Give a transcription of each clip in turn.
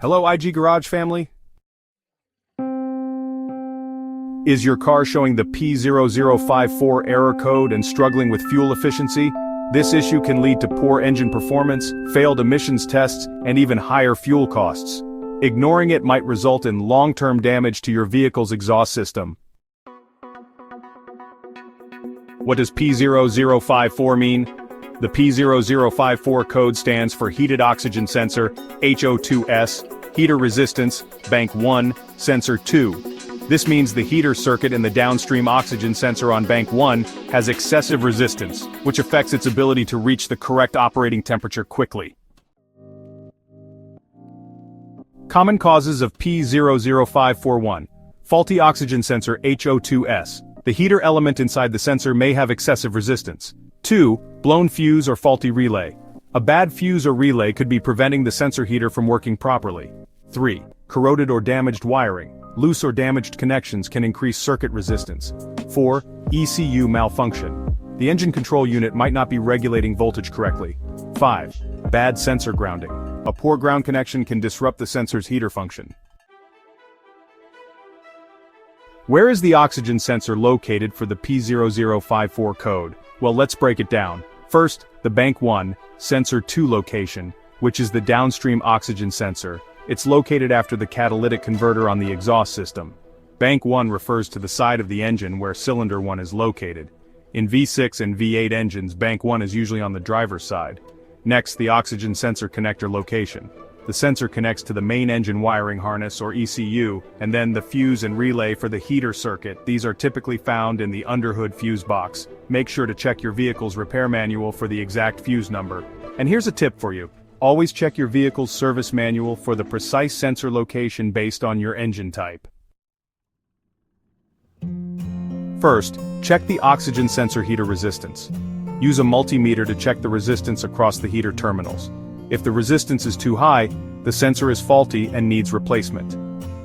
Hello IG Garage family. Is your car showing the P0054 error code and struggling with fuel efficiency? This issue can lead to poor engine performance, failed emissions tests, and even higher fuel costs. Ignoring it might result in long-term damage to your vehicle's exhaust system. What does P0054 mean? The P0054 code stands for Heated Oxygen Sensor, ho2s, Heater Resistance, Bank 1, Sensor 2. This means the heater circuit in the downstream oxygen sensor on Bank 1 has excessive resistance, which affects its ability to reach the correct operating temperature quickly. Common causes of P00541. Faulty oxygen sensor ho2s. The heater element inside the sensor may have excessive resistance. 2. Blown fuse or faulty relay. A bad fuse or relay could be preventing the sensor heater from working properly. 3. Corroded or damaged wiring. Loose or damaged connections can increase circuit resistance. 4. ECU malfunction. The engine control unit might not be regulating voltage correctly. 5. Bad sensor grounding. A poor ground connection can disrupt the sensor's heater function. Where is the oxygen sensor located for the P0054 code? Well, let's break it down. First, the Bank 1, Sensor 2 location, which is the downstream oxygen sensor. It's located after the catalytic converter on the exhaust system. Bank 1 refers to the side of the engine where cylinder 1 is located. In V6 and V8 engines, Bank 1 is usually on the driver's side. Next, the oxygen sensor connector location. The sensor connects to the main engine wiring harness or ECU, and then the fuse and relay for the heater circuit. These are typically found in the underhood fuse box. Make sure to check your vehicle's repair manual for the exact fuse number. And here's a tip for you. Always check your vehicle's service manual for the precise sensor location based on your engine type. First, check the oxygen sensor heater resistance. Use a multimeter to check the resistance across the heater terminals. If the resistance is too high, the sensor is faulty and needs replacement.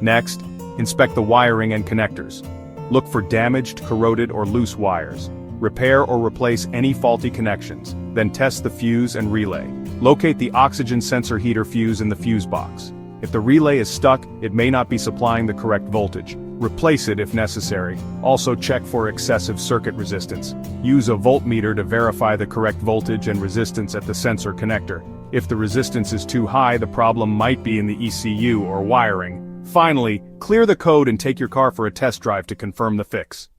Next, inspect the wiring and connectors. Look for damaged, corroded, or loose wires. Repair or replace any faulty connections, then test the fuse and relay. Locate the oxygen sensor heater fuse in the fuse box. If the relay is stuck, it may not be supplying the correct voltage. Replace it if necessary. Also check for excessive circuit resistance. Use a voltmeter to verify the correct voltage and resistance at the sensor connector. If the resistance is too high, the problem might be in the ECU or wiring. Finally, clear the code and take your car for a test drive to confirm the fix.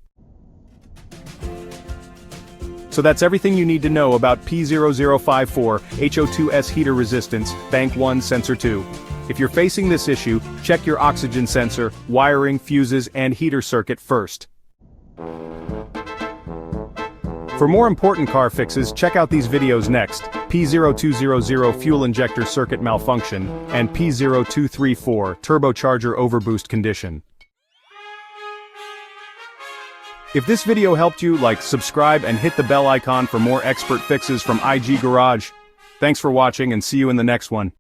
So that's everything you need to know about P0054 ho2s heater resistance, Bank 1 Sensor 2. If you're facing this issue, check your oxygen sensor, wiring, fuses, and heater circuit first. For more important car fixes, check out these videos next: P0200 fuel injector circuit malfunction, and P0234 turbocharger overboost condition. If this video helped you, like, subscribe, and hit the bell icon for more expert fixes from IG Garage. Thanks for watching and see you in the next one.